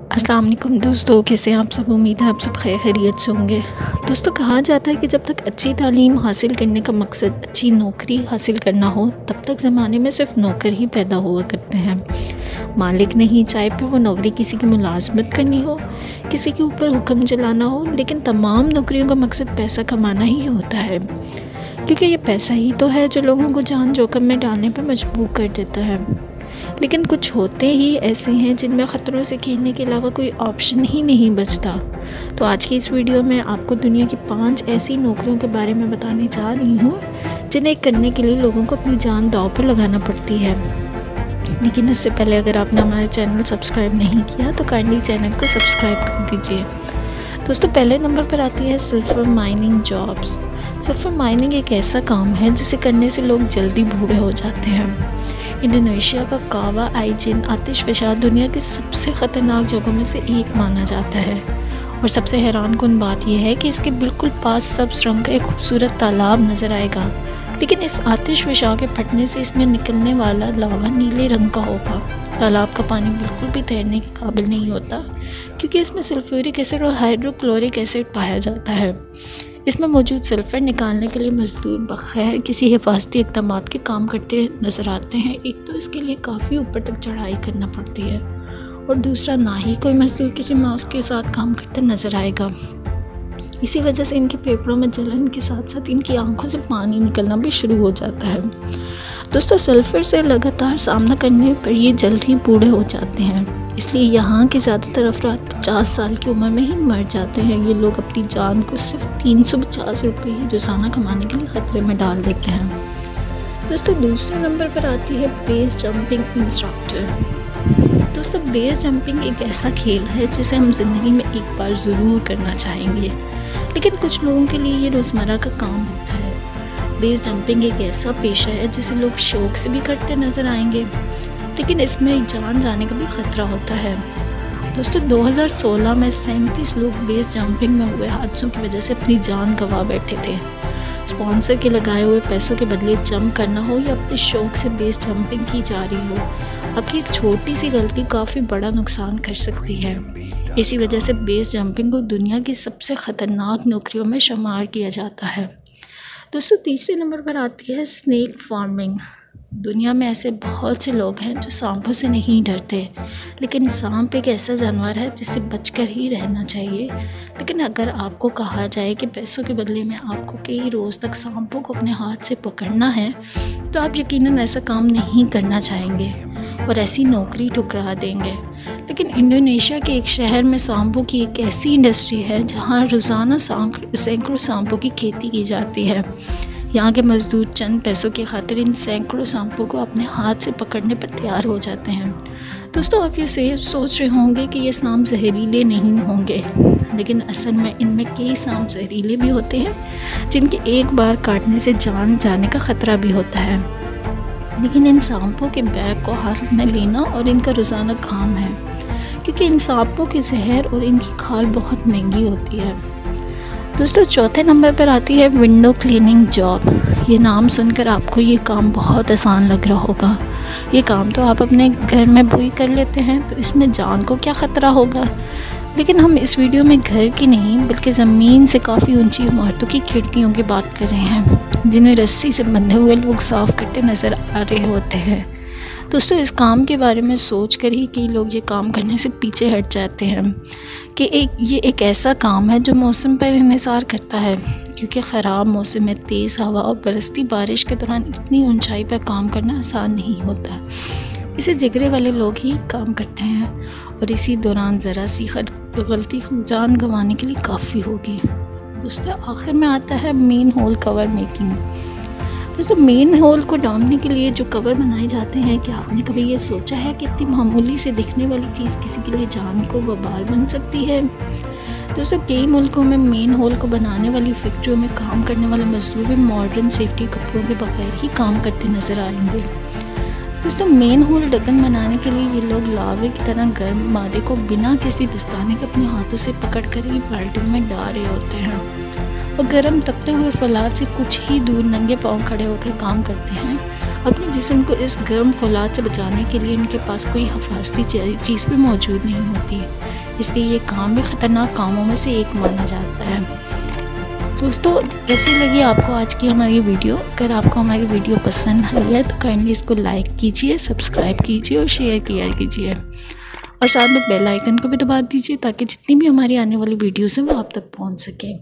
अस्सलाम वालेकुम दोस्तों, कैसे हैं आप सब। उम्मीद है आप सब खैर खैरियत से होंगे। दोस्तों, कहा जाता है कि जब तक अच्छी तालीम हासिल करने का मकसद अच्छी नौकरी हासिल करना हो, तब तक ज़माने में सिर्फ नौकर ही पैदा हुआ करते हैं। मालिक नहीं, चाहे फिर वो नौकरी किसी की मुलाजमत करनी हो, किसी के ऊपर हुक्म चलाना हो, लेकिन तमाम नौकरियों का मकसद पैसा कमाना ही होता है, क्योंकि ये पैसा ही तो है जो लोगों को जान जोखिम में डालने पर मजबूर कर देता है। लेकिन कुछ होते ही ऐसे हैं जिनमें ख़तरों से खेलने के अलावा कोई ऑप्शन ही नहीं बचता। तो आज की इस वीडियो में आपको दुनिया की 5 ऐसी नौकरियों के बारे में बताने जा रही हूँ जिन्हें करने के लिए लोगों को अपनी जान दांव पर लगाना पड़ती है। लेकिन उससे पहले अगर आपने हमारे चैनल सब्सक्राइब नहीं किया तो काइंडली चैनल को सब्सक्राइब कर दीजिए। दोस्तों, पहले नंबर पर आती है sulphur mining jobs. Sulphur mining एक ऐसा काम है जिसे करने से लोग जल्दी बूढ़े हो जाते हैं। इंडोनेशिया का कावा आइजिन आतिश फशा दुनिया की सबसे ख़तरनाक जगहों में से एक माना जाता है, और सबसे हैरानकुन बात यह है कि इसके बिल्कुल पास सब्ज़ रंग का एक खूबसूरत तालाब नज़र आएगा, लेकिन इस आतिश फशा के फटने से इसमें निकलने वाला लावा नीले रंग का होगा। तालाब का पानी बिल्कुल भी तैरने के काबिल नहीं होता, क्योंकि इसमें सल्फ्यूरिक एसिड और हाइड्रोक्लोरिक एसिड पाया जाता है। इसमें मौजूद सल्फ़र निकालने के लिए मजदूर बग़ैर किसी हिफाजती इक़दामात के काम करते नज़र आते हैं। एक तो इसके लिए काफ़ी ऊपर तक चढ़ाई करना पड़ती है, और दूसरा ना ही कोई मजदूर किसी मास्क के साथ काम करते नज़र आएगा। इसी वजह से इनके फेफड़ों में जलन के साथ साथ इनकी आंखों से पानी निकलना भी शुरू हो जाता है। दोस्तों, सल्फ़र से लगातार सामना करने पर ये जल्द ही बूढ़े हो जाते हैं, इसलिए यहाँ के ज़्यादातर अफराद 50 साल की उम्र में ही मर जाते हैं। ये लोग अपनी जान को सिर्फ 350 रुपये ही रोज़ाना कमाने के लिए ख़तरे में डाल देते हैं। दोस्तों, दूसरे नंबर पर आती है बेस जंपिंग इंस्ट्रक्टर। दोस्तों, बेस जंपिंग एक ऐसा खेल है जिसे हम ज़िंदगी में एक बार ज़रूर करना चाहेंगे, लेकिन कुछ लोगों के लिए ये रोज़मर्रा का काम होता है। बेस जंपिंग एक ऐसा पेशा है जिसे लोग शौक़ से भी करते नज़र आएंगे, लेकिन इसमें जान जाने का भी ख़तरा होता है। दोस्तों, 2016 में 37 लोग बेस जंपिंग में हुए हादसों की वजह से अपनी जान गंवा बैठे थे। स्पॉन्सर के लगाए हुए पैसों के बदले जंप करना हो या अपने शौक़ से बेस जंपिंग की जा रही हो, आपकी एक छोटी सी गलती काफ़ी बड़ा नुकसान कर सकती है। इसी वजह से बेस जंपिंग को दुनिया की सबसे ख़तरनाक नौकरियों में शुमार किया जाता है। दोस्तों, तीसरे नंबर पर आती है स्नेक फार्मिंग। दुनिया में ऐसे बहुत से लोग हैं जो सांपों से नहीं डरते, लेकिन सांप एक ऐसा जानवर है जिससे बचकर ही रहना चाहिए। लेकिन अगर आपको कहा जाए कि पैसों के बदले में आपको कई रोज़ तक सांपों को अपने हाथ से पकड़ना है, तो आप यकीनन ऐसा काम नहीं करना चाहेंगे और ऐसी नौकरी ठुकरा देंगे। लेकिन इंडोनेशिया के एक शहर में सांपों की एक ऐसी इंडस्ट्री है जहाँ रोज़ाना सैकड़ों सांपों की खेती की जाती है। यहाँ के मज़दूर चंद पैसों की खातिर इन सैकड़ों सांपों को अपने हाथ से पकड़ने पर तैयार हो जाते हैं। दोस्तों, आप ये सोच रहे होंगे कि ये सांप जहरीले नहीं होंगे, लेकिन असल में इनमें कई सांप जहरीले भी होते हैं जिनके एक बार काटने से जान जाने का ख़तरा भी होता है। लेकिन इन सांपों के बैग को हाथ में लेना और इनका रोज़ाना काम है, क्योंकि इन सांपों के जहर और इनकी खाल बहुत महंगी होती है। दोस्तों, चौथे नंबर पर आती है विंडो क्लीनिंग जॉब। ये नाम सुनकर आपको ये काम बहुत आसान लग रहा होगा। ये काम तो आप अपने घर में भी कर लेते हैं, तो इसमें जान को क्या ख़तरा होगा। लेकिन हम इस वीडियो में घर की नहीं बल्कि ज़मीन से काफ़ी ऊंची इमारतों की खिड़कियों की बात कर रहे हैं, जिन्हें रस्सी से बंधे हुए लोग साफ़ करते नज़र आ रहे होते हैं। दोस्तों, इस काम के बारे में सोचकर ही कई लोग ये काम करने से पीछे हट जाते हैं कि ये एक ऐसा काम है जो मौसम पर इन्हिसार करता है, क्योंकि ख़राब मौसम में तेज़ हवा और बरसती बारिश के दौरान इतनी ऊंचाई पर काम करना आसान नहीं होता। इसे जिगरे वाले लोग ही काम करते हैं, और इसी दौरान ज़रा सी गलती जान गंवाने के लिए काफ़ी होगी। दोस्तों, आखिर में आता है मेन होल कवर मेकिंग। दोस्तों, मेन होल को ढांपने के लिए जो कवर बनाए जाते हैं, क्या आपने कभी ये सोचा है कि इतनी मामूली से दिखने वाली चीज़ किसी के लिए जान को वबाल बन सकती है। दोस्तों, कई मुल्कों में मेन होल को बनाने वाली फैक्ट्रियों में काम करने वाले मजदूर भी मॉडर्न सेफ्टी कपड़ों के बगैर ही काम करते नज़र आएंगे। दोस्तों, मेन होल ढक्कन बनाने के लिए ये लोग लावे की तरह गर्म मादे को बिना किसी दस्ताने के अपने हाथों से पकड़कर ही बाल्टी में डाल रहे होते हैं, और गर्म तपते हुए फौलाद से कुछ ही दूर नंगे पाँव खड़े होकर काम करते हैं। अपने जिस्म को इस गर्म फौलाद से बचाने के लिए इनके पास कोई हिफाजती चीज़ भी मौजूद नहीं होती। इसलिए ये काम भी ख़तरनाक कामों में से एक माना जाता है। दोस्तों, कैसी लगी आपको आज की हमारी वीडियो? अगर आपको हमारी वीडियो पसंद आई है तो काइंडली इसको लाइक कीजिए, सब्सक्राइब कीजिए और शेयर कीजिए, और साथ में बेल आइकन को भी दबा दीजिए ताकि जितनी भी हमारी आने वाली वीडियोज़ हैं वो आप तक पहुंच सकें।